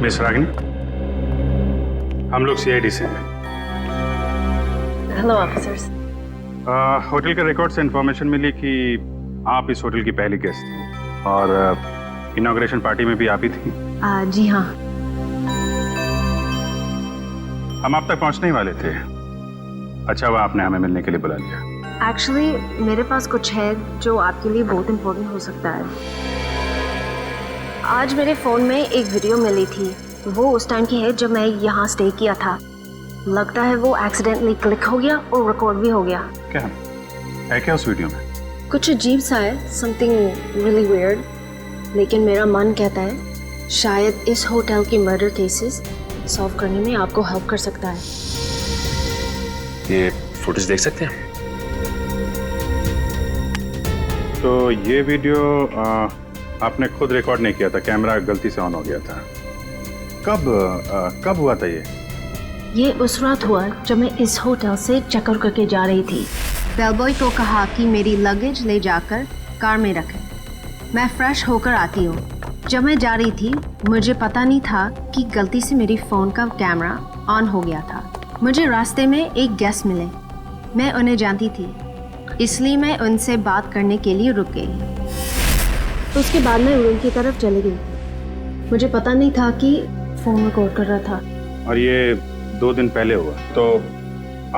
Miss Ragini, हम लोग CID से हैं। Hello officers. होटल के रिकॉर्ड से इंफॉर्मेशन मिली कि आप इस होटल की पहली गेस्ट थी और इनॉग्रेशन पार्टी में भी आप ही थी। जी हाँ। हम आप तक पहुंचने ही वाले थे। अच्छा हुआ आपने हमें मिलने के लिए बुला लिया। एक्चुअली मेरे पास कुछ है जो आपके लिए बहुत इम्पोर्टेंट हो सकता है। आज मेरे फ़ोन में एक वीडियो मिली थी, वो उस टाइम की है जब मैं यहाँ स्टे किया था। लगता है वो एक्सीडेंटली क्लिक हो गया और रिकॉर्ड भी हो गया। क्या है क्या उस वीडियो में? कुछ अजीब सा है, समथिंग रियली वियर्ड। लेकिन मेरा मन कहता है शायद इस होटल की मर्डर केसेस सॉल्व करने में आपको हेल्प कर सकता है। ये फुटेज देख सकते हैं? तो ये वीडियो आपने खुद रिकॉर्ड नहीं किया था, कैमरा गलती से ऑन हो गया था। कब हुआ था ये उस रात हुआ जब मैं इस होटल से चेकआउट करके जा रही थी। बेलबॉय को कहा कि मेरी लगेज ले जाकर कार में रखें। मैं फ्रेश होकर आती हूँ। जब मैं जा रही थी मुझे पता नहीं था कि गलती से मेरी फ़ोन का कैमरा ऑन हो गया था। मुझे रास्ते में एक गेस्ट मिले। मैं उन्हें जानती थी, इसलिए मैं उनसे बात करने के लिए रुक गई। उसके बाद मैं रूम की तरफ चली गई। मुझे पता नहीं था कि फ़ोन रिकॉर्ड कर रहा था। और ये 2 दिन पहले हुआ, तो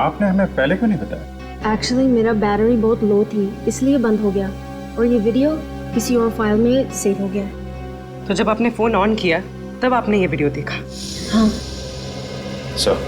आपने हमें पहले क्यों नहीं बताया? एक्चुअली मेरा बैटरी बहुत लो थी, इसलिए बंद हो गया और ये वीडियो किसी और फाइल में सेव हो गया। तो जब आपने फोन ऑन किया तब आपने ये वीडियो देखा? हाँ। सर,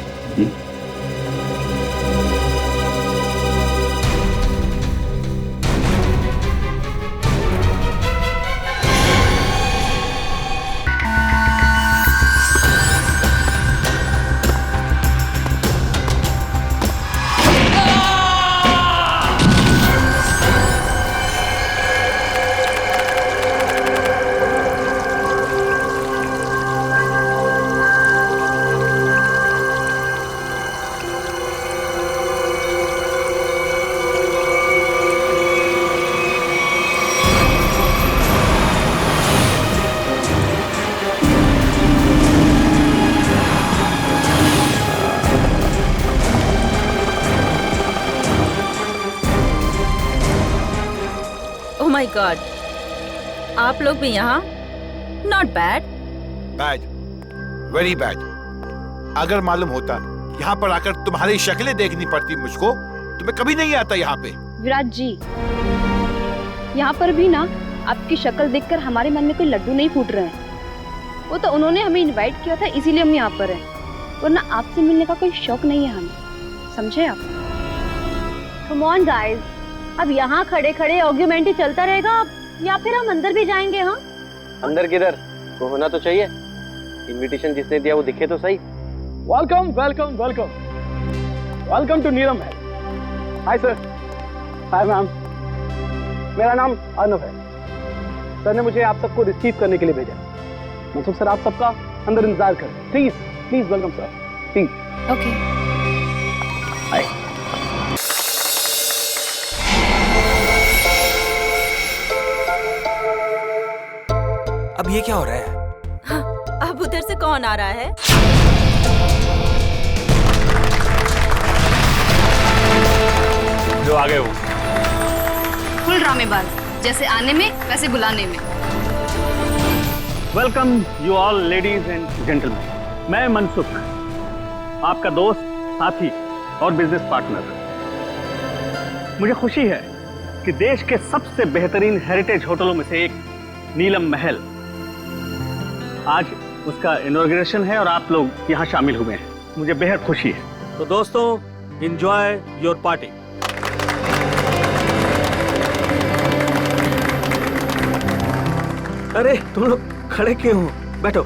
ओह माय गॉड, आप लोग भी यहाँ? Not bad. Bad, very bad. अगर मालूम होता यहाँ पर आकर तुम्हारी शक्लें देखनी पड़ती मुझको तो मैं कभी नहीं आता यहाँ पे। विराट जी, यहाँ पर भी ना आपकी शक्ल देखकर हमारे मन में कोई लड्डू नहीं फूट रहे हैं। वो तो उन्होंने हमें इनवाइट किया था, इसीलिए हम यहाँ पर हैं, वरना आपसे मिलने का कोई शौक नहीं है हमें, समझे आप? कम ऑन गाइस, अब यहाँ खड़े खड़े आर्गुमेंट ही चलता रहेगा या फिर हम अंदर भी जाएंगे? हाँ, अंदर किधर? वो होना तो चाहिए। इनविटेशन जिसने दिया वो दिखे तो सही। Welcome welcome welcome welcome to Neelam Mahal. Hi sir. Hi ma'am. मेरा नाम अर्नव है। सर ने मुझे आप सबको रिसीव करने के लिए भेजा। मनसुख सर, आप सबका अंदर इंतजार करें। Please please welcome sir, please. Okay. Hi. अब ये क्या हो रहा है? हाँ, अब उधर से कौन आ रहा है? जो आ गए वो फुल ड्रामेबाज, जैसे आने में वैसे बुलाने में। Welcome you all ladies and gentleman. मैं मनसुख, आपका दोस्त, साथी और बिजनेस पार्टनर। मुझे खुशी है कि देश के सबसे बेहतरीन हेरिटेज होटलों में से एक नीलम महल, आज उसका इनॉग्रेशन है और आप लोग यहाँ शामिल हुए हैं। मुझे बेहद खुशी है। तो दोस्तों, एंजॉय योर पार्टी। अरे तुम लोग खड़े क्यों हो? बैठो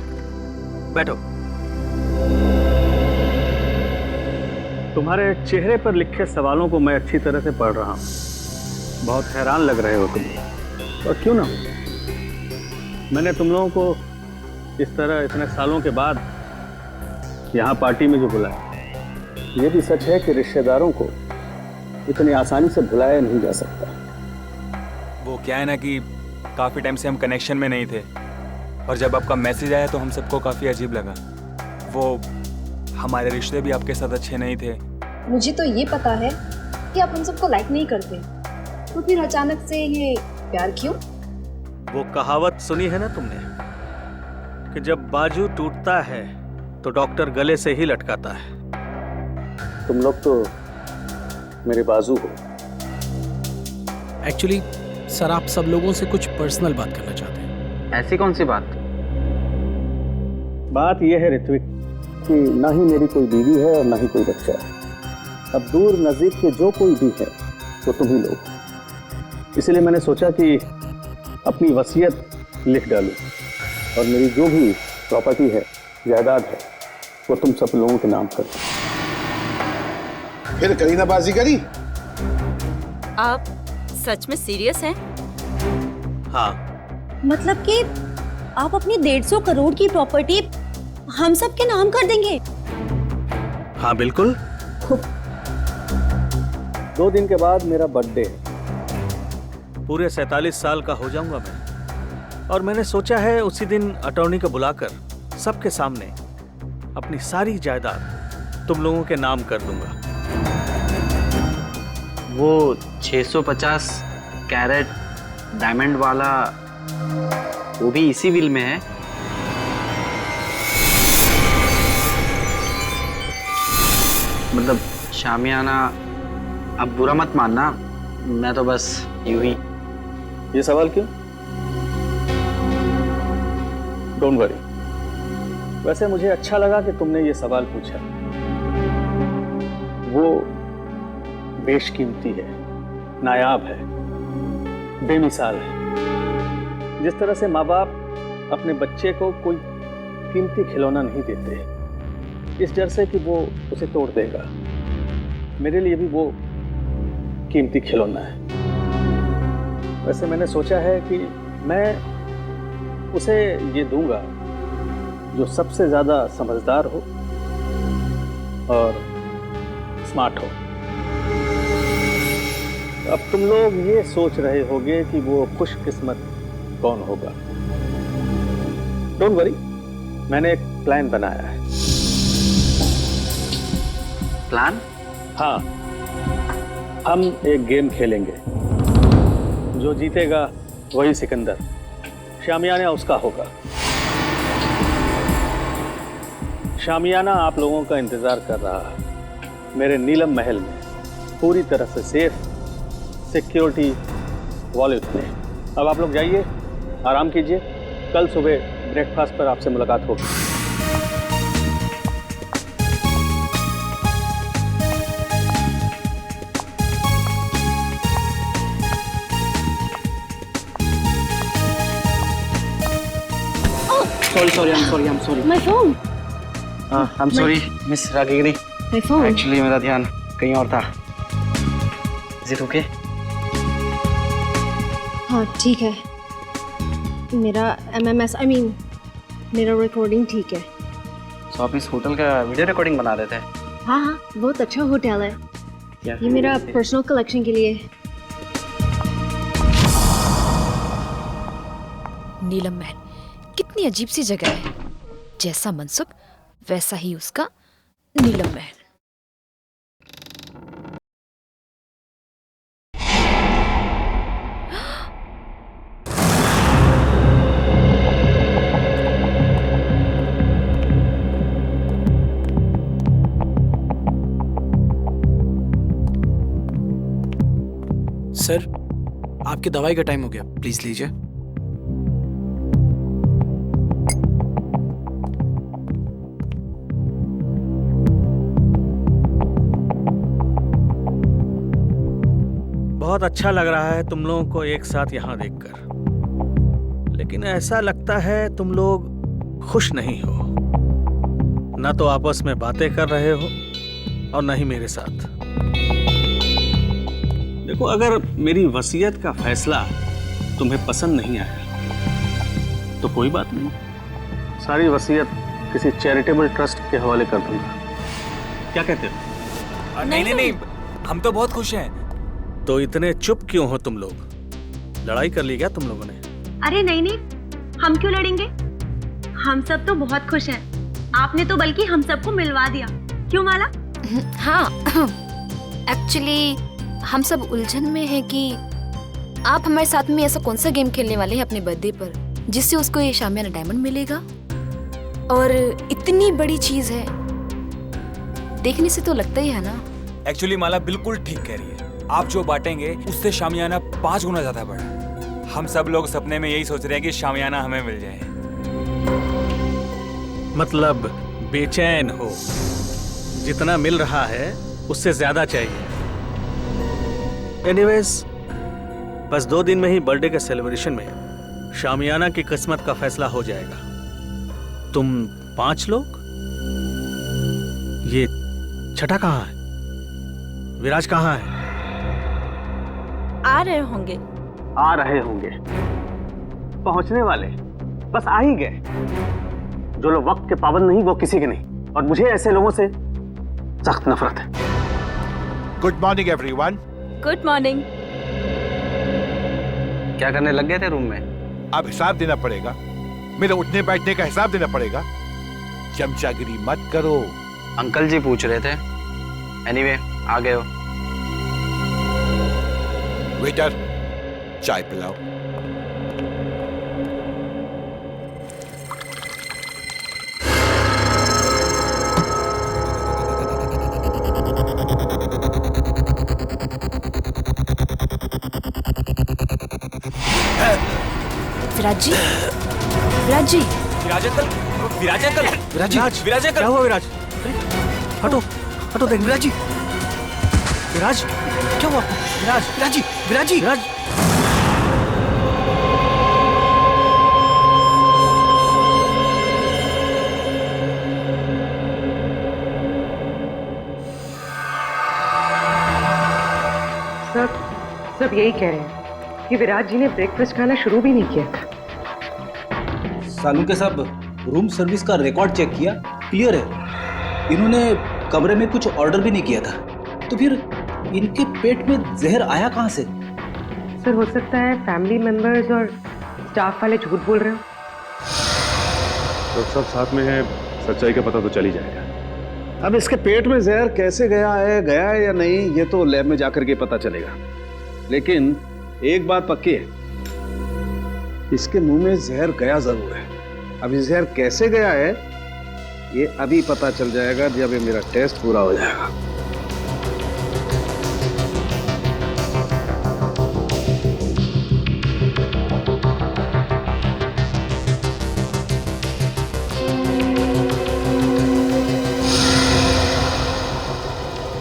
बैठो। तुम्हारे चेहरे पर लिखे सवालों को मैं अच्छी तरह से पढ़ रहा हूँ। बहुत हैरान लग रहे हो तुम, और क्यों ना? मैंने तुम लोगों को इस तरह इतने सालों के बाद यहाँ पार्टी में जो बुलाया, ये भी सच है कि रिश्तेदारों को इतनी आसानी से भुलाया नहीं जा सकता। वो क्या है ना कि काफी टाइम से हम कनेक्शन में नहीं थे, और जब आपका मैसेज आया तो हम सबको काफ़ी अजीब लगा। वो हमारे रिश्ते भी आपके साथ अच्छे नहीं थे। मुझे तो ये पता है कि आप हम सबको लाइक नहीं करते, तो फिर अचानक से ये प्यार क्यों? वो कहावत सुनी है ना तुमने कि जब बाजू टूटता है तो डॉक्टर गले से ही लटकाता है। तुम लोग तो मेरे बाजू हो। एक्चुअली सर, आप सब लोगों से कुछ पर्सनल बात करना चाहते हैं। ऐसी कौन सी बात? बात यह है ऋत्विक कि ना ही मेरी कोई बीवी है और ना ही कोई बच्चा है। अब दूर नजदीक के जो कोई भी है तो तुम ही लोग। इसलिए मैंने सोचा कि अपनी वसीयत लिख डालूं और मेरी जो भी प्रॉपर्टी है, जायदाद है, वो तुम सब लोगों के नाम कर। फिर करी ना बाजीगरी? आप सच में सीरियस हैं? हाँ। मतलब कि आप अपनी 150 करोड़ की प्रॉपर्टी हम सब के नाम कर देंगे? हाँ बिल्कुल। 2 दिन के बाद मेरा बर्थडे है। पूरे 47 साल का हो जाऊंगा मैं, और मैंने सोचा है उसी दिन अटॉर्नी को बुलाकर सबके सामने अपनी सारी जायदाद तुम लोगों के नाम कर दूंगा। वो 650 कैरेट डायमंड वाला, वो भी इसी विल में है? मतलब शामियाना, अब बुरा मत मानना, मैं तो बस यूं ही। ये सवाल क्यों? Don't worry. वैसे मुझे अच्छा लगा कि तुमने ये सवाल पूछा। वो बेशकीमती है, नायाब है, बेमिसाल है। जिस तरह से माँ बाप अपने बच्चे को कोई कीमती खिलौना नहीं देते, इस डर से कि वो उसे तोड़ देगा, मेरे लिए भी वो कीमती खिलौना है। वैसे मैंने सोचा है कि मैं उसे ये दूंगा जो सबसे ज्यादा समझदार हो और स्मार्ट हो। अब तुम लोग ये सोच रहे होगे कि वो खुशकिस्मत कौन होगा। डोंट वरी, मैंने एक प्लान बनाया है। प्लान? हाँ, हम एक गेम खेलेंगे। जो जीतेगा वही सिकंदर, शामियाना उसका होगा। शामियाना आप लोगों का इंतजार कर रहा है मेरे नीलम महल में, पूरी तरह से सेफ, सिक्योरिटी वॉलेट में। अब आप लोग जाइए, आराम कीजिए, कल सुबह ब्रेकफास्ट पर आपसे मुलाकात होगी। Sorry, I'm sorry. My phone. I'm sorry, Miss Ragini. My phone. Actually, मेरा ध्यान कहीं और था। Is it okay? हाँ ठीक है। मेरा MMS, मेरा रिकॉर्डिंग ठीक है। तो आप इस होटल का वीडियो रिकॉर्डिंग बना रहे थे? हाँ हाँ, बहुत अच्छा होटल है। क्या? ये मेरा पर्सनल कलेक्शन के लिए। नीलम महल कितनी अजीब सी जगह है। जैसा मनसुख वैसा ही उसका नीलम महल। सर, आपकी दवाई का टाइम हो गया, प्लीज लीजिए। बहुत अच्छा लग रहा है तुम लोगों को एक साथ यहाँ देखकर, लेकिन ऐसा लगता है तुम लोग खुश नहीं हो। ना तो आपस में बातें कर रहे हो और न ही मेरे साथ। देखो, अगर मेरी वसीयत का फैसला तुम्हें पसंद नहीं आया तो कोई बात नहीं, सारी वसीयत किसी चैरिटेबल ट्रस्ट के हवाले कर दूंगा। क्या कहते हो? नहीं, हम तो बहुत खुश हैं। तो इतने चुप क्यों हो तुम लोग? लड़ाई कर ली क्या तुम लोगों ने? अरे नहीं, हम क्यों लड़ेंगे? हम सब तो बहुत खुश हैं। आपने तो बल्कि हम सबको मिलवा दिया, क्यों माला? हाँ, एक्चुअली हम सब उलझन में हैं कि आप हमारे साथ में ऐसा कौन सा गेम खेलने वाले हैं अपने बर्थडे पर जिससे उसको ये शामियाना डायमंड मिलेगा। और इतनी बड़ी चीज है, देखने से तो लगता ही है ना। एक्चुअली माला बिल्कुल ठीक कह रही है। आप जो बांटेंगे उससे शामियाना 5 गुना ज्यादा बड़ा। हम सब लोग सपने में यही सोच रहे हैं कि शामियाना हमें मिल जाए। मतलब बेचैन हो, जितना मिल रहा है उससे ज्यादा चाहिए। एनीवेज, बस 2 दिन में ही बर्थडे के सेलिब्रेशन में शामियाना की किस्मत का फैसला हो जाएगा। तुम 5 लोग, ये छठा कहाँ है? विराज कहाँ है? आ रहे होंगे। आ रहे होंगे, पहुंचने वाले, बस आ ही गए। जो लोग वक्त के पाबंद नहीं वो किसी के नहीं, और मुझे ऐसे लोगों से सख्त नफरत है। Good morning everyone. Good morning. क्या करने लग गए थे रूम में? अब हिसाब देना पड़ेगा, मेरे उठने बैठने का हिसाब देना पड़ेगा। चमचागिरी मत करो। अंकल जी पूछ रहे थे। एनीवे, आ गए हो। वेटर, चाय पिलाओ। विराज जी, विराज जी, विराज अंकल, विराज अंकल, विराज, विराज अंकल, क्या हुआ विराज? हटो, हटो देख। विराज जी, विराज, क्या हुआ? विराज, विराज जी, विराज जी, विराज। सब यही कह रहे हैं कि विराज जी ने ब्रेकफास्ट खाना शुरू भी नहीं किया था। सालू के साहब, रूम सर्विस का रिकॉर्ड चेक किया, क्लियर है। इन्होंने कमरे में कुछ ऑर्डर भी नहीं किया था, तो फिर इनके पेट में जहर आया कहाँ से? सर, हो सकता है फैमिली मेंबर्स और स्टाफ वाले झूठ बोल रहे हो। तो सब साथ में है, सच्चाई का पता तो चल ही जाएगा। अब इसके पेट में जहर कैसे गया है या नहीं, ये तो लैब में जाकर के पता चलेगा। लेकिन एक बात पक्की है, इसके मुंह में जहर गया जरूर है। अब ये जहर कैसे गया है ये अभी पता चल जाएगा जब ये मेरा टेस्ट पूरा हो जाएगा।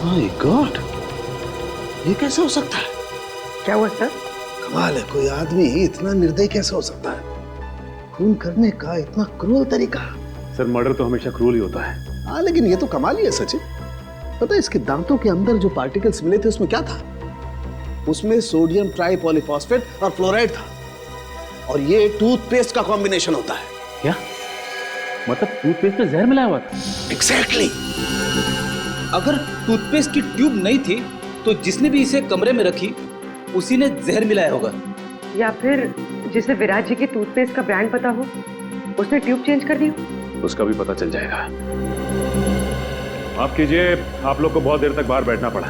माय गॉड, ये कैसे हो सकता है? क्या हुआ सर? कमाल है, कोई आदमी इतना निर्दयी कैसे हो सकता है? खून करने का इतना क्रूर तरीका। सर, मर्डर तो हमेशा क्रूर ही होता है। हाँ, लेकिन ये तो कमाल ही है सचिन। पता है इसके दांतों के अंदर जो पार्टिकल्स मिले थे उसमें क्या था? उसमें सोडियम ट्राइपॉलीफॉस्फेट और फ्लोराइड था, और ये टूथपेस्ट का कॉम्बिनेशन होता है। क्या मतलब टूथपेस्ट में जहर मिलाया हुआ था? एग्जैक्टली। अगर टूथपेस्ट की ट्यूब नहीं थी तो जिसने भी इसे कमरे में रखी उसी ने जहर मिलाया होगा। या फिर जिसे विराज जी के टूथपेस्ट का ब्रांड पता हो उसने ट्यूब चेंज कर दी हो। उसका भी पता चल जाएगा। माफ कीजिए, आप लोग को बहुत देर तक बाहर बैठना पड़ा।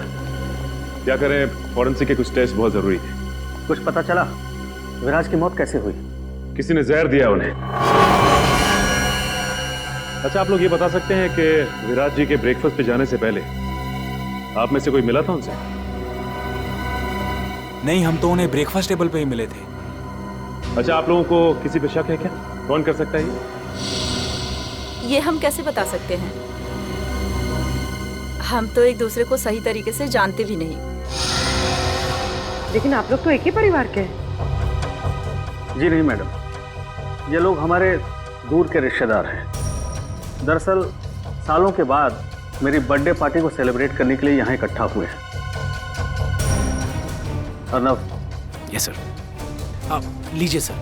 क्या करें, फॉरेंसिक के कुछ टेस्ट बहुत जरूरी थे। कुछ पता चला विराज की मौत कैसे हुई? किसी ने जहर दिया उन्हें। अच्छा, आप लोग ये बता सकते हैं कि विराज जी के ब्रेकफास्ट पे जाने से पहले आप में से कोई मिला था उनसे? नहीं, हम तो उन्हें ब्रेकफास्ट टेबल पे ही मिले थे। अच्छा, आप लोगों को किसी पे शक है क्या? कौन कर सकता है ये हम कैसे बता सकते हैं? हम तो एक दूसरे को सही तरीके से जानते भी नहीं। लेकिन आप लोग तो एक ही परिवार के हैं। जी नहीं मैडम, ये लोग हमारे दूर के रिश्तेदार हैं। दरअसल सालों के बाद मेरी बर्थडे पार्टी को सेलिब्रेट करने के लिए यहाँ इकट्ठा हुए हैं। अर्नव। Yes sir. आप लीजिए सर।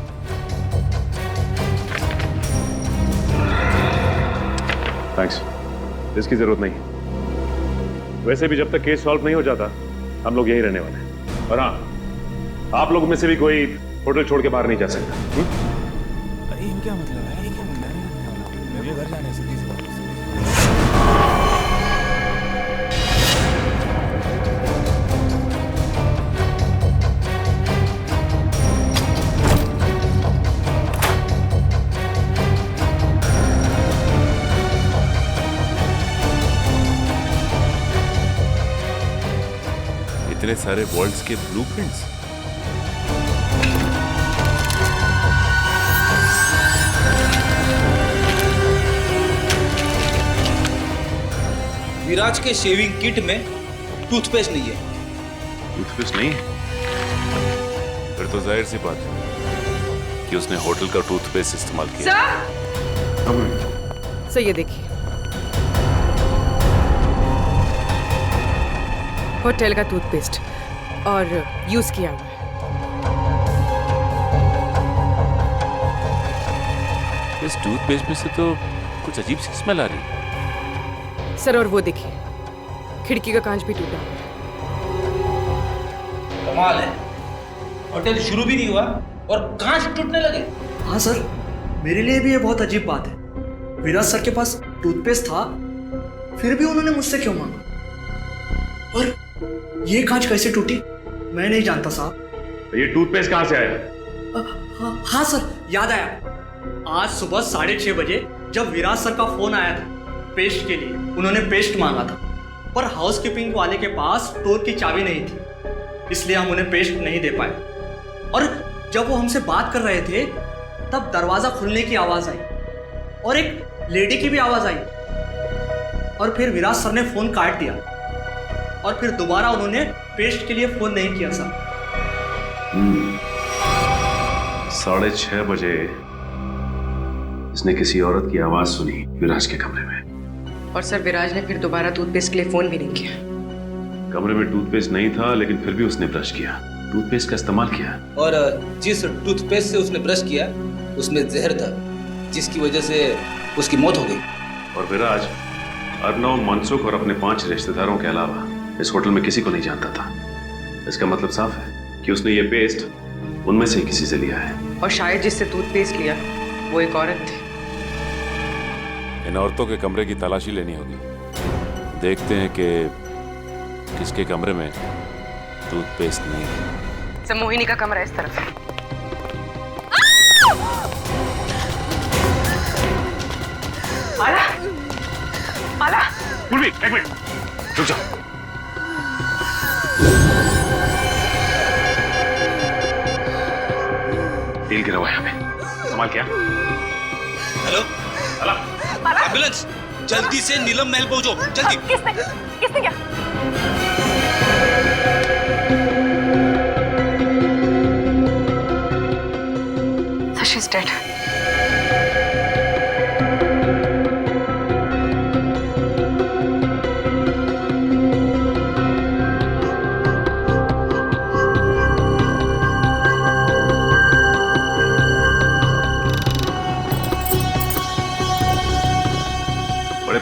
थैंक्स, इसकी जरूरत नहीं। वैसे भी जब तक केस सॉल्व नहीं हो जाता हम लोग यही रहने वाले हैं। और हाँ, आप लोगों में से भी कोई होटल छोड़ के बाहर नहीं जा सकता। अरे क्या मतलब है? मुझे घर जाने से सीधी सी बात है। इतने सारे वर्ल्ड्स के ब्लूप्रिंट्स। विराज के शेविंग किट में टूथपेस्ट नहीं है। टूथपेस्ट नहीं? फिर तो जाहिर सी बात है कि उसने होटल का टूथपेस्ट इस्तेमाल किया। सर ये देखिए, होटल का टूथपेस्ट और यूज किया हुआ है। इस टूथपेस्ट में से तो कुछ अजीब सी स्मेल आ रही है। सर और वो देखिए, खिड़की का कांच भी टूटा हुआ है। कमाल है, होटल शुरू भी नहीं हुआ और कांच टूटने लगे। हाँ सर, मेरे लिए भी ये बहुत अजीब बात है। विराज सर के पास टूथपेस्ट था, फिर भी उन्होंने मुझसे क्यों मांगा? और ये कांच कैसे टूटी मैं नहीं जानता साहब। ये टूथपेस्ट कहां से आया? हाँ सर, याद आया। आज सुबह 6:30 बजे जब विराज सर का फोन आया था पेस्ट के लिए, उन्होंने पेस्ट मांगा था, पर हाउसकीपिंग वाले के पास स्टोर की चाबी नहीं थी, इसलिए हम उन्हें पेस्ट नहीं दे पाए। और जब वो हमसे बात कर रहे थे तब दरवाजा खुलने की आवाज आई और एक लेडी की भी आवाज आई, और फिर विराज सर ने फोन काट दिया और फिर दोबारा उन्होंने पेस्ट के लिए फोन नहीं किया सर। 6:30 बजे इसने किसी औरत की आवाज सुनी विराज के कमरे में, और सर विराज ने फिर दोबारा टूथपेस्ट के लिए फोन भी नहीं किया। कमरे में टूथपेस्ट नहीं था, लेकिन फिर भी उसने ब्रश किया, टूथपेस्ट का इस्तेमाल किया। और जिस टूथपेस्ट से उसने ब्रश किया उसमें जहर था, जिसकी वजह से उसकी मौत हो गई। और विराज अर्नव, मनसुख और अपने 5 रिश्तेदारों के अलावा इस होटल में किसी को नहीं जानता था। इसका मतलब साफ है कि उसने ये पेस्ट उनमें से ही किसी से लिया है। और शायद जिससे टूथपेस्ट लिया वो एक औरत थी। इन औरतों के कमरे की तलाशी लेनी होगी। देखते हैं कि किसके कमरे में टूथपेस्ट नहीं है। सब मोहिनी का कमरा इस तरफ है। माला, माला, एक मिनट रुक जाओ। तेल गिरा हुआ है यहाँ पे, संभाल क्या? हेलो, एम्बुलेंस, जल्दी से नीलम महल पहुंचो, जल्दी। किसने क्या? So she's dead.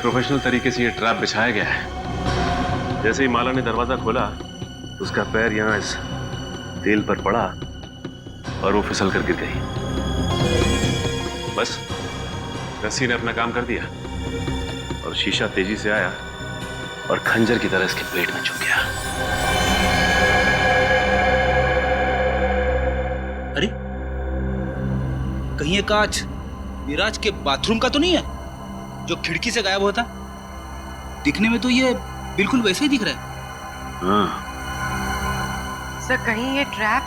प्रोफेशनल तरीके से ये ट्रैप बिछाया गया है। जैसे ही माला ने दरवाजा खोला, उसका पैर यहाँ इस तेल पर पड़ा और वो फिसल कर गिर गई। बस रस्सी ने अपना काम कर दिया और शीशा तेजी से आया और खंजर की तरह इसके पेट में चुभ गया। अरे, कहीं ये कांच विराज के बाथरूम का तो नहीं है जो खिड़की से गायब होता? दिखने में तो ये बिल्कुल वैसे ही दिख रहा है। हाँ। सर कहीं ये ट्रैप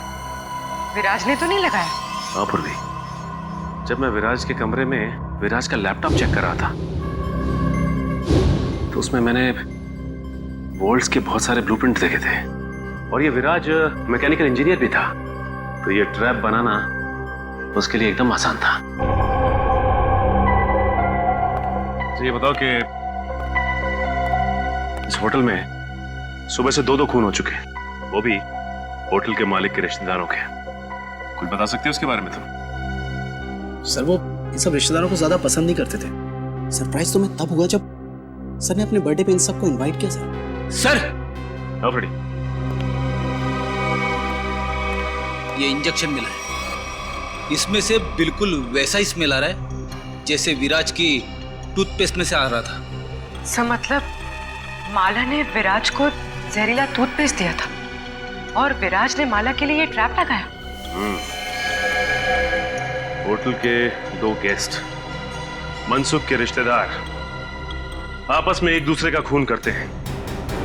विराज ने तो नहीं लगाया? हाँ पूर्वी, जब मैं विराज के कमरे में विराज का लैपटॉप चेक कर रहा था तो उसमें मैंने वोल्ट्स के बहुत सारे ब्लूप्रिंट देखे थे, और ये विराज मैकेनिकल इंजीनियर भी था, तो ये ट्रैप बनाना उसके लिए एकदम आसान था। ये बताओ कि इस होटल में सुबह से 2 खून हो चुके हैं, वो भी होटल के मालिक के रिश्तेदारों के। कुछ बता सकते हो उसके बारे में तुम? सर वो इन सब रिश्तेदारों को ज्यादा पसंद नहीं करते थे। सरप्राइज तो मैं तब हुआ जब सर ने अपने बर्थडे पे इन सबको इनवाइट किया। सर ऑलरेडी ये इंजेक्शन मिला है, इसमें से बिल्कुल वैसा ही स्मेल आ रहा है जैसे विराज की टूथपेस्ट में से आ रहा था। सर मतलब माला ने विराज को जहरीला टूथपेस्ट दिया था और विराज ने माला के लिए ये ट्रैप लगाया। होटल के 2 गेस्ट मनसुख के रिश्तेदार आपस में एक दूसरे का खून करते हैं,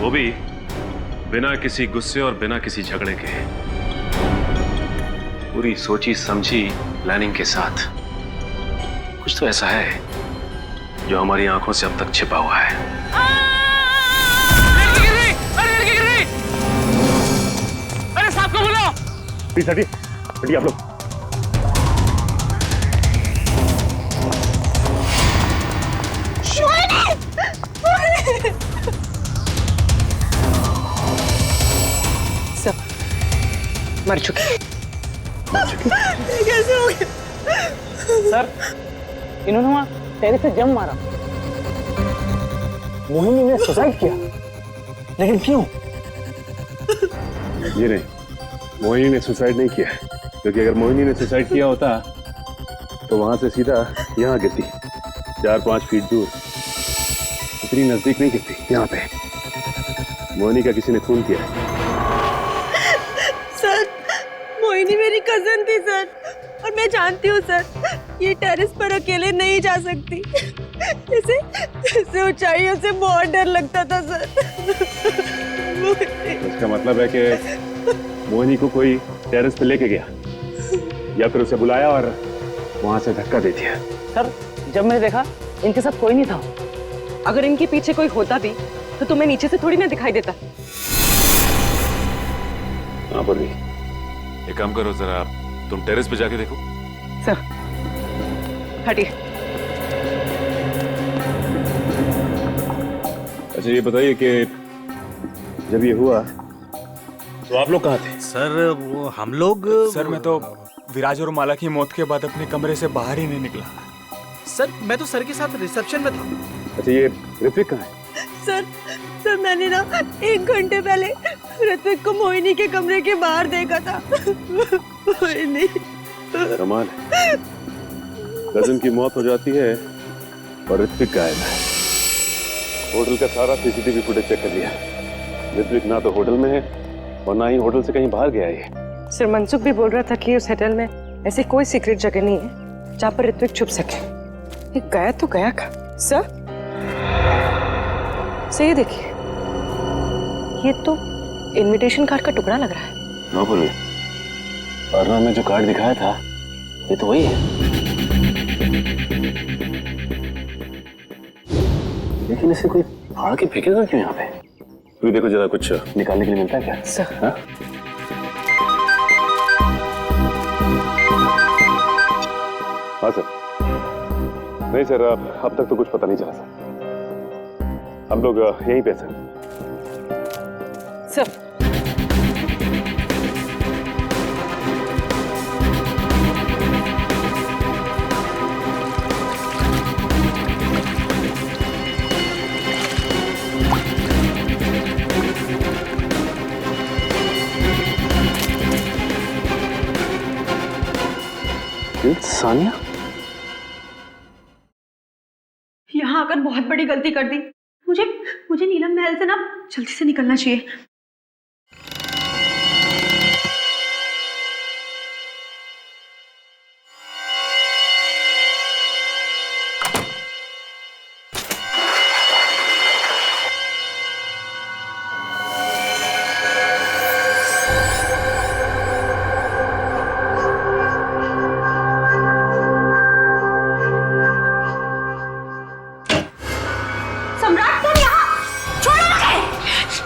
वो भी बिना किसी गुस्से और बिना किसी झगड़े के, पूरी सोची समझी प्लानिंग के साथ। कुछ तो ऐसा है जो हमारी आंखों से अब तक छिपा हुआ है। अरे साहब को बुलाओ। प्लीज हटिए आप लोग। सब मर चुके। कैसे हो गया? सर इन्होंने वहां टेरेस से जंप मारा। मोहिनी ने सुसाइड किया, लेकिन क्यों? ये नहीं, मोहिनी ने सुसाइड नहीं किया, क्योंकि अगर मोहिनी ने सुसाइड किया होता तो वहां से सीधा यहाँ गिरती, 4-5 फीट दूर, इतनी नजदीक नहीं गिरती। यहाँ पे मोहिनी का किसी ने खून किया है। सर मोहिनी मेरी कजन थी सर, और मैं जानती हूँ सर ये टेरेस पर अकेले नहीं जा सकती। इसे ऊंचाइयों से बहुत डर लगता था सर। इसका मतलब है कि मोहिनी को कोई टेरेस पे लेके गया या फिर उसे बुलाया और वहां से धक्का दे दिया। सर जब मैंने देखा इनके साथ कोई नहीं था। अगर इनके पीछे कोई होता भी तो तुम्हें नीचे से थोड़ी ना दिखाई देता। हाँ बोली। एक काम करो, जरा तुम टेरेस पे जाके देखो। सर हटिए। अच्छा ये बताइए कि जब ये हुआ तो आप लोग कहाँ थे? सर वो हम लोग, सर मैं तो विराज और माला की मौत के बाद अपने कमरे से बाहर ही नहीं निकला। सर मैं तो सर के साथ रिसेप्शन में था। अच्छा ये ऋत्विक कहाँ है? सर मैंने ना 1 घंटे पहले ऋत्विक को मोहिनी के कमरे के बाहर देखा था। मोहिनी। कमाल है, कजन की मौत हो जाती है और ऋत्विक गायब है। होटल का सारा सीसीटीवी फुटेज चेक कर लिया, ऋत्विक ना तो होटल में है और ना ही होटल से कहीं बाहर गया है। सर मनसुख भी बोल रहा था कि उस होटल में ऐसी कोई सीक्रेट जगह नहीं है जहाँ पर ऋत्विक छुप सके। ये गया तो गया कहाँ? सर ये देखिए, ये तो इनविटेशन कार्ड का टुकड़ा लग रहा है। ना बोलिए, अर्ना में जो कार्ड दिखाया था ये तो वही है। लेकिन इसे कोई फाड़ के फेंकेगा क्यों यहाँ पे? तू देखो जरा, कुछ निकालने के लिए मिलता है क्या? सर हाँ? हाँ सर। नहीं सर, अब तक तो कुछ पता नहीं चला सर। हम लोग यहीं पे सर। सर सानिया यहाँ आकर बहुत बड़ी गलती कर दी। मुझे नीलम महल से ना जल्दी से निकलना चाहिए।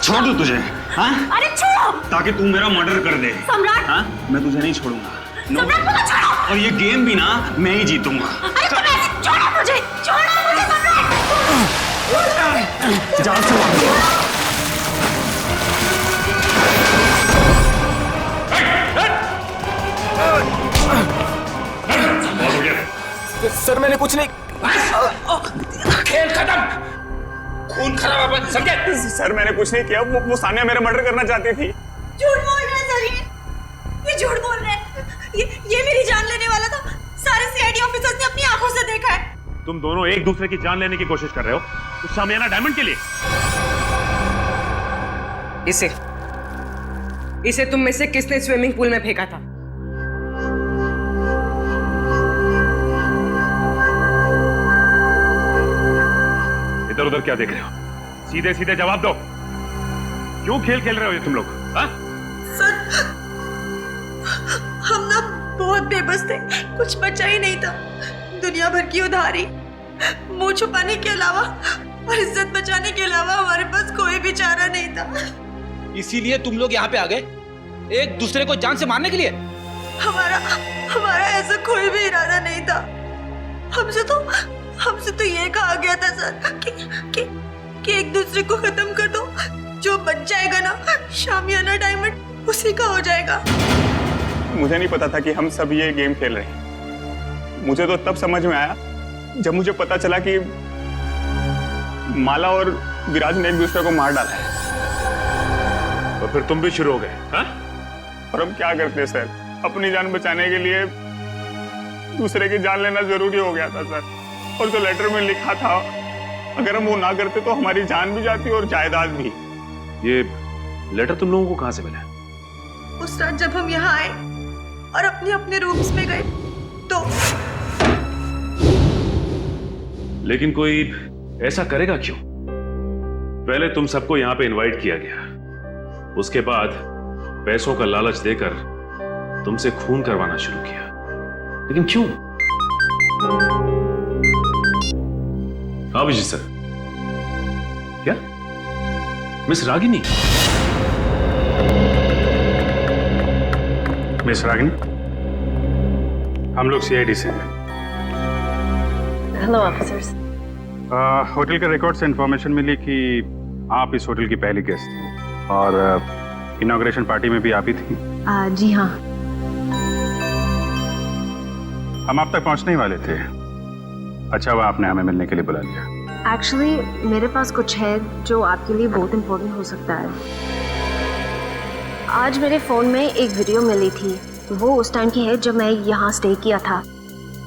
छोड़ दूं तुझे? हाँ? अरे छोड़ो! ताकि तू मेरा मर्डर कर दे। सम्राट! हाँ? मैं तुझे नहीं छोड़ूंगा। सम्राट मुझे छोड़ो! और ये गेम भी ना मैं ही जीतूंगा। अरे छोड़ो मुझे! छोड़ो मुझे सम्राट! जान से सर मैंने कुछ नहीं। खेल खत्म, खून खराब अपन समझे? सर मैंने कुछ नहीं किया, वो सानिया मेरा मर्डर करना चाहती थी। झूठ बोल रहे हैं सर, ये झूठ बोल रहे हैं। ये मेरी जान लेने वाला था। सारे सीआईडी ऑफिसर्स ने अपनी आंखों से देखा है। तुम दोनों एक दूसरे की जान लेने की कोशिश कर रहे हो उस शामियाना डायमंड के लिए। इसे तुम में से किसने स्विमिंग पूल में फेंका था? इधर उधर क्या देख रहे हो? सीधे सीधे जवाब दो। क्यों खेल खेल रहे हो ये तुम लोग? हाँ? सर, हम ना बहुत बेबस थे, कुछ बचा ही नहीं था। दुनिया भर की उधारी, मुंह छुपाने के अलावा और इज्जत बचाने के अलावा हमारे पास कोई भी चारा नहीं था। इसीलिए तुम लोग यहाँ पे आ गए, एक दूसरे को जान से मारने के लिए? हमारा ऐसा कोई भी इरादा नहीं था। हमसे तो ये कहा गया था सर कि एक दूसरे को खत्म कर दो, जो बच जाएगा ना शामियाना डायमंड उसी का हो जाएगा। मुझे नहीं पता था कि हम सब ये गेम खेल रहे हैं। मुझे तो तब समझ में आया जब मुझे पता चला कि माला और विराज ने एक दूसरे को मार डाला है। तो फिर तुम भी शुरू हो गए? हाँ? और हम क्या करते सर, अपनी जान बचाने के लिए दूसरे की जान लेना जरूरी हो गया था सर। और जो लेटर में लिखा था, अगर हम वो ना करते तो हमारी जान भी जाती और जायदाद भी। ये लेटर तुम लोगों को कहां से मिला? उस रात जब हम यहाँ आए और अपने अपने रूम्स में गए तो। लेकिन कोई ऐसा करेगा क्यों? पहले तुम सबको यहां पे इनवाइट किया गया, उसके बाद पैसों का लालच देकर तुमसे खून करवाना शुरू किया। लेकिन क्यों? अभिजीत सर, क्या मिस रागिनी? मिस रागिनी, हम लोग सीआईडी से हैं। Hello officers. होटल के रिकॉर्ड से इंफॉर्मेशन मिली कि आप इस होटल की पहली गेस्ट थी और इनॉग्रेशन पार्टी में भी आप ही थी। जी हाँ। हम आप तक पहुंचने ही वाले थे। अच्छा हुआ आपने हमें मिलने के लिए बुला लिया। एक्चुअली मेरे पास कुछ है जो आपके लिए बहुत इम्पोर्टेंट हो सकता है। आज मेरे फ़ोन में एक वीडियो मिली थी, वो उस टाइम की है जब मैं यहाँ स्टे किया था।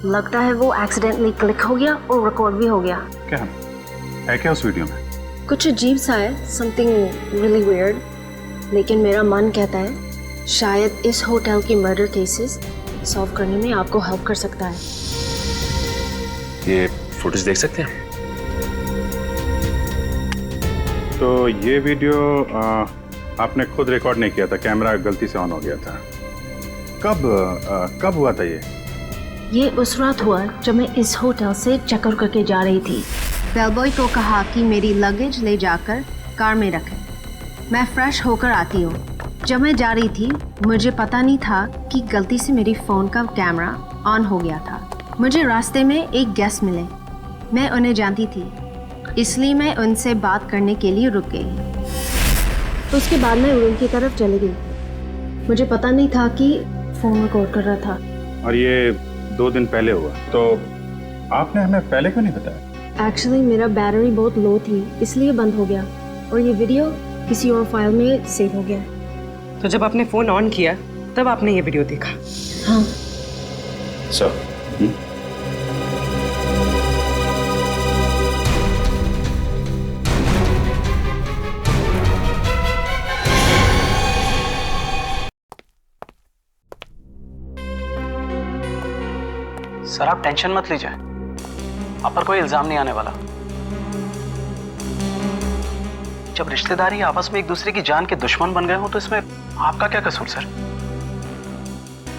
लगता है वो एक्सीडेंटली क्लिक हो गया और रिकॉर्ड भी हो गया। क्या है क्या उस वीडियो में? कुछ अजीब सा है, समथिंग रियली वियर्ड। लेकिन मेरा मन कहता है शायद इस होटल की मर्डर केसेस सॉल्व करने में आपको हेल्प कर सकता है। ये फुटेज देख सकते हैं? तो ये वीडियो आपने खुद रिकॉर्ड नहीं किया था, कैमरा गलती से ऑन हो गया था। कब हुआ था ये उस रात हुआ जब मैं इस होटल से चेकआउट करके जा रही थी। बेलबॉय को कहा कि मेरी लगेज ले जाकर कार में रखें, मैं फ्रेश होकर आती हूँ। जब मैं जा रही थी मुझे पता नहीं था कि गलती से मेरी फ़ोन का कैमरा ऑन हो गया था। मुझे रास्ते में एक गेस्ट मिले, मैं उन्हें जानती थी, इसलिए मैं उनसे बात करने के लिए रुक गई। तो उसके बाद मैं रूम की तरफ चली गई। मुझे पता नहीं था कि फ़ोन रिकॉर्ड कर रहा था। और ये 2 दिन पहले हुआ, तो आपने हमें पहले क्यों नहीं बताया? एक्चुअली मेरा बैटरी बहुत लो थी, इसलिए बंद हो गया और ये वीडियो किसी और फाइल में सेव हो गया। तो जब आपने फोन ऑन किया तब आपने ये वीडियो देखा? हाँ। सर, सर आप टेंशन मत लीजिए, आप पर कोई इल्जाम नहीं आने वाला। जब रिश्तेदारी आपस में एक दूसरे की जान के दुश्मन बन गए हो तो इसमें आपका क्या कसूर सर?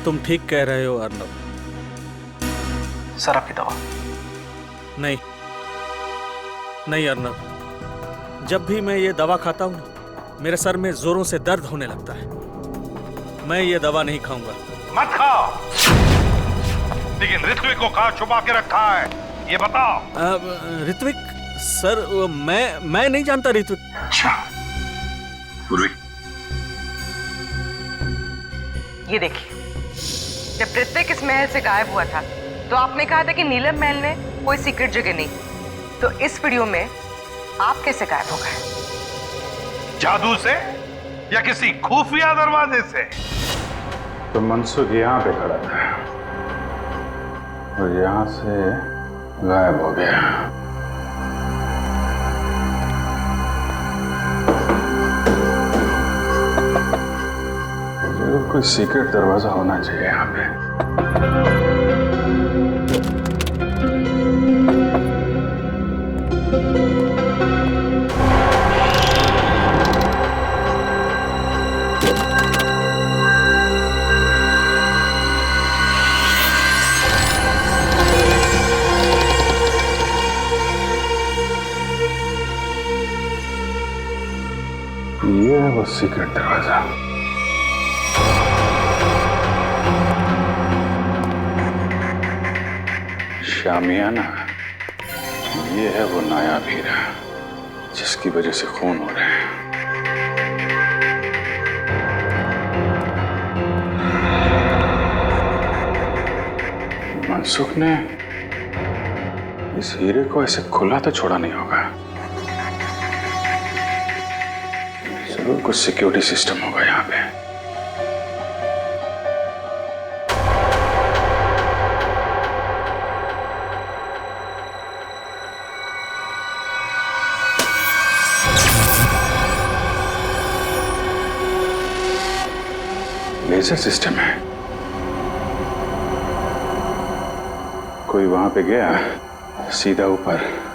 तुम ठीक कह रहे हो अर्नब। सर आपकी दवा। नहीं अर्नब, जब भी मैं ये दवा खाता हूँ मेरे सर में जोरों से दर्द होने लगता है। मैं ये दवा नहीं खाऊंगा। मत खाओ, लेकिन ऋत्विक को कहाँ छुपा के रखा है ये बताओ। ऋत्विक सर, मैं नहीं जानता ऋत्विक। अच्छा पूर्वी, ये देखिए, जब ऋत्विक इस महल से गायब हुआ था तो आपने कहा था कि नीलम महल में कोई सीक्रेट जगह नहीं, तो इस वीडियो में आप कैसे गायब हो गए? जादू से या किसी खुफिया दरवाजे से? तो मनसुख यहाँ पे खड़ा था और यहाँ से गायब हो गया। जरूर कोई सीक्रेट दरवाजा होना चाहिए यहाँ पे। ये है वो सीक्रेट दरवाजा। शामियाना, ये है वो नायाब हीरा जिसकी वजह से खून हो रहे हैं। मनसुख ने इस हीरे को ऐसे खुला तो छोड़ा नहीं होगा। जरूर कुछ सिक्योरिटी सिस्टम होगा यहाँ पे। लेजर सिस्टम है। कोई वहां पे गया सीधा ऊपर।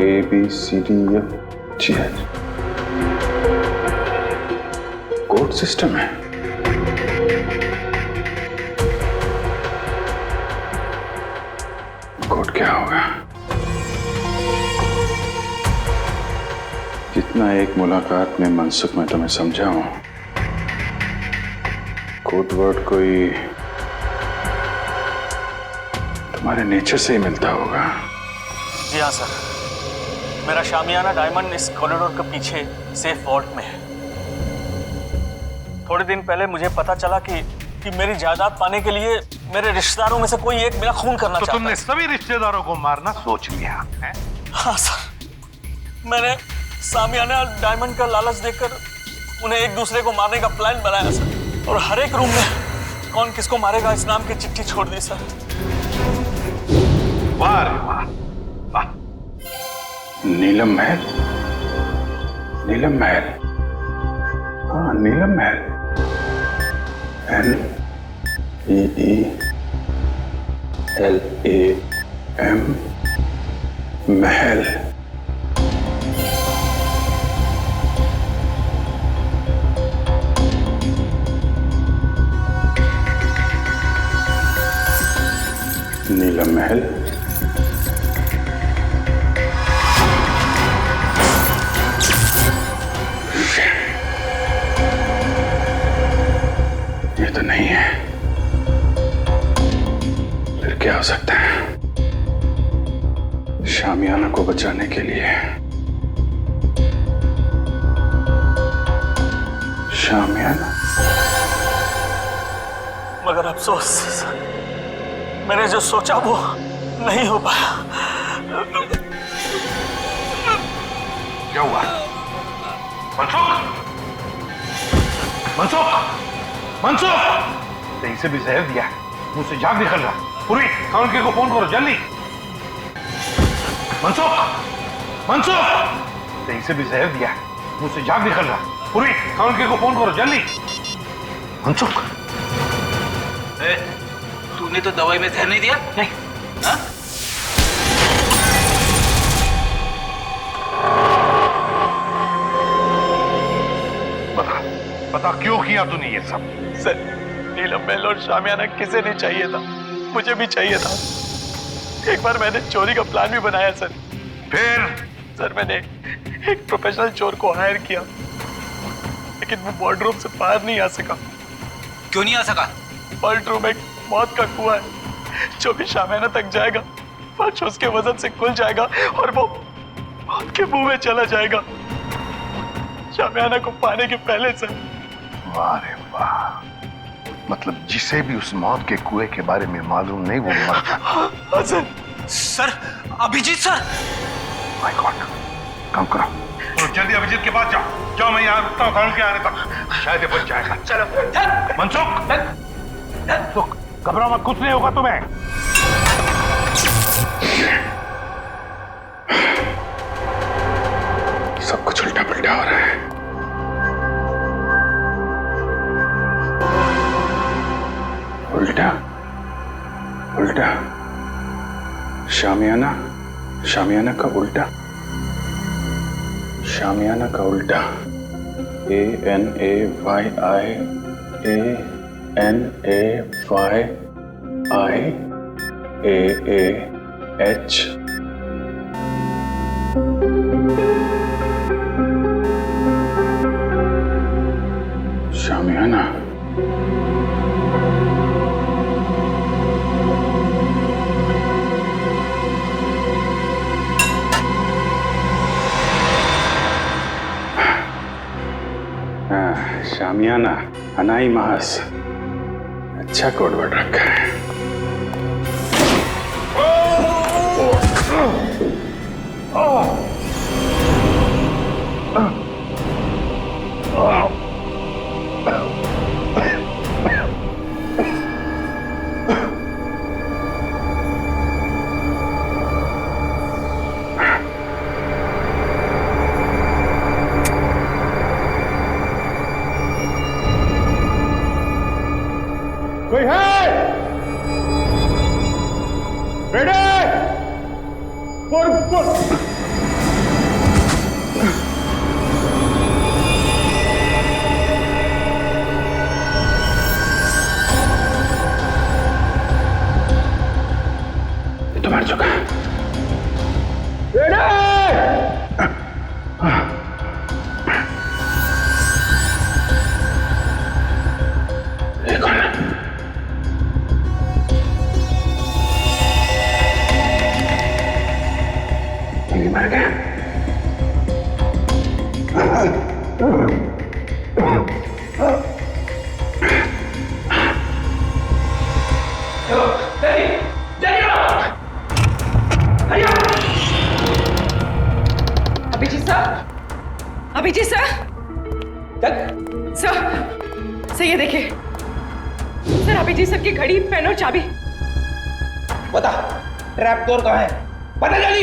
ABCDFG कोड सिस्टम है। कोड क्या होगा? जितना एक मुलाकात में मनसुख में तुम्हें समझा हूं, कोड वर्ड कोई तुम्हारे नेचर से ही मिलता होगा। जी हाँ सर, मेरा शामियाना डायमंड इस कॉरिडोर के पीछे सेफ वॉल्ट में है। थोड़े दिन पहले मुझे पता चला कि मेरी जायदाद पाने के लिए मेरे रिश्तेदारों में से कोई एक मेरा खून करना चाहता है। तुमने सभी रिश्तेदारों को मारना सोच लिया है? हाँ सर, मैंने शामियाना डायमंड का लालच देकर उन्हें एक दूसरे को मारने का प्लान बनाया सर, और हर एक रूम में कौन किसको मारेगा इस नाम की चिट्ठी छोड़ दी सर। वाह रे वाह, वाह। नीलम महल, नीलम महल, हाँ नीलम महल, NEELAM महल। नीलम महल, ये तो नहीं है। फिर क्या हो सकता है? शामियाना को बचाने के लिए शामियाना। मगर अफसोस, मैंने जो सोचा वो नहीं हो पाया। क्या हुआ? मनसुख, मनसुख, मनसुख! कहीं से भी जहर दिया, मुझसे झाग निकल रहा। पूरी काउंटी को फोन करो जल्दी। मनसुख, मनसुख! कहीं से भी जहर दिया, मुझसे झाग निकल रहा। पूरी काउंटी को फोन करो जल्दी। मनसुख, तूने तो दवाई में जहर नहीं दिया? नहीं। हाँ? बता क्यों किया तूने ये सब? सर, नीलम महल और शामियाना किसे नहीं चाहिए था, मुझे भी चाहिए था। एक बार मैंने चोरी का प्लान भी बनाया सर। फिर? सर, मैंने एक प्रोफेशनल चोर को हायर किया, लेकिन वो वार्डरोब से बाहर नहीं आ सका। क्यों नहीं आ सका? वार्डरोब एक मौत का कुआं है, जो भी शामियाना तक जाएगा फर्श उसके वजन से खुल जाएगा और वो मौत के मुंह में चला जाएगा, शामियाना को पाने के पहले सर। वाह रे वाह, मतलब जिसे भी उस मौत के कुएं के बारे में मालूम नहीं वो मर जाता। हाँ sir, sir, Abhijit sir. My god, काम करो। तो जल्दी अभिजीत के पास जाओ। जाओ, मैं यहाँ रुकता हूँ सारुण के आने तक। शायद ये बच जाएगा। चलो। मनसुख, घबराओ मत, कुछ नहीं होगा तुम्हें। सब कुछ उल्टा पुल्टा हो रहा है। उल्टा उल्टा, शामियाना, शामियाना का उल्टा, शामियाना का उल्टा। ANAYIANAYIAAH। शामियाना। शामियाना, अनाई मास। अच्छा कोड वर्ड रखा है। कोई है? रेडी? पुर। ये तो मर चुका है। रेडी? ये कौन है? ये मर गया। Abhijit sir, Abhijit sir, sir ये देखिए सर, अभिजीत सर की घड़ी, पेन और चाबी। बता, ट्रैप डोर कहाँ है? पता जल्दी।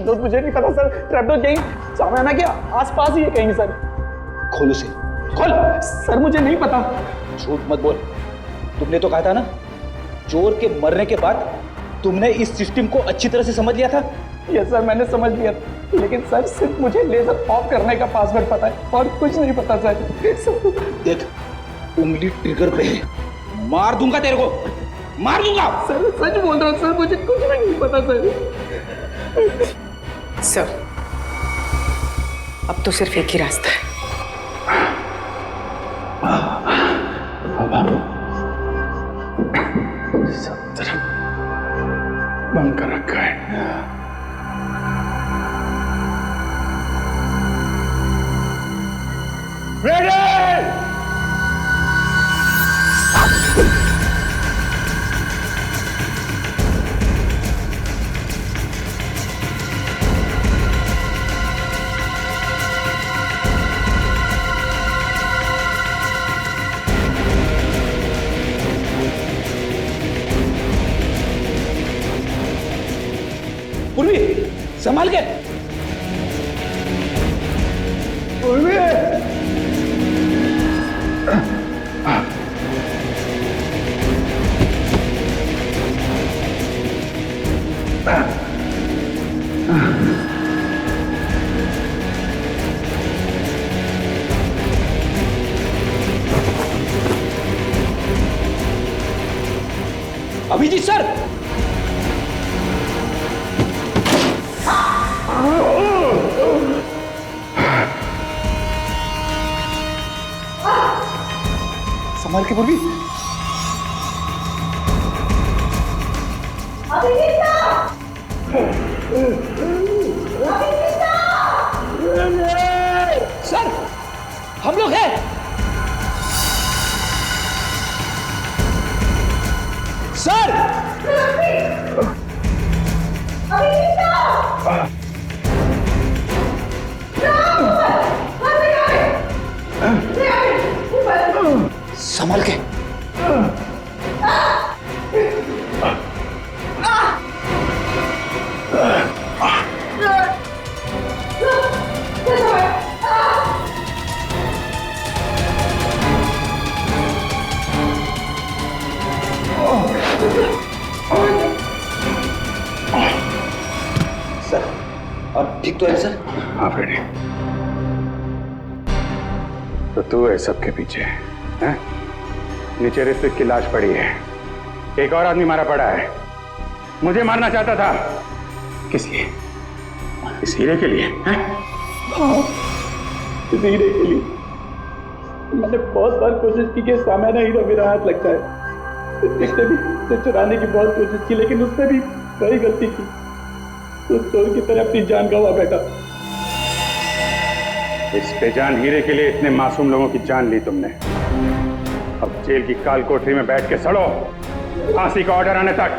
दोस्त मुझे नहीं पता सर, ट्रैप डोर कहीं शामियाना के आसपास ही है कहीं सर। खोल उसे, खोल। सर मुझे नहीं पता। झूठ मत बोल। तुमने तो कहा था ना, चोर के मरने के बाद तुमने इस सिस्टम को अच्छी तरह से समझ लिया था। यस सर, मैंने समझ लिया, लेकिन सर सिर्फ मुझे लेजर ऑफ करने का पासवर्ड पता है और कुछ नहीं पता सर। देख, उंगली ट्रिगर पे है, मार दूंगा तेरे को, मार दूंगा। सर सच बोल रहा हूँ सर, मुझे कुछ नहीं पता सर, अब तो सिर्फ एक ही रास्ता है। सब तरफ बंद कर रखा है। रेडी? पूर्वी, संभाल के। पूर्वी, अभिजीत सर, संभाल के पूर्वी। सर, हम लोग हैं। सर, संभल के। सर, अब ठीक तो है सर? हाँ फ्रेडी, तो तू है सबके पीछे हैं? नीचे ऋत्विक की लाश पड़ी है, एक और आदमी मारा पड़ा है, मुझे मारना चाहता था। किस लिए? इस हीरे के लिए हैं? इस हीरे के लिए मैंने बहुत बार कोशिश की कि सामान्य हीरा मेरा हाथ लगता है। इसने भी इसे चुराने की बहुत कोशिश की, लेकिन उसने भी वही गलती की, तो चोर की तरह अपनी जान गंवा बैठा। इस बेजान हीरे के लिए इतने मासूम लोगों की जान ली तुमने। अब जेल की काल कोठरी में बैठ के सड़ो, फांसी का ऑर्डर आने तक।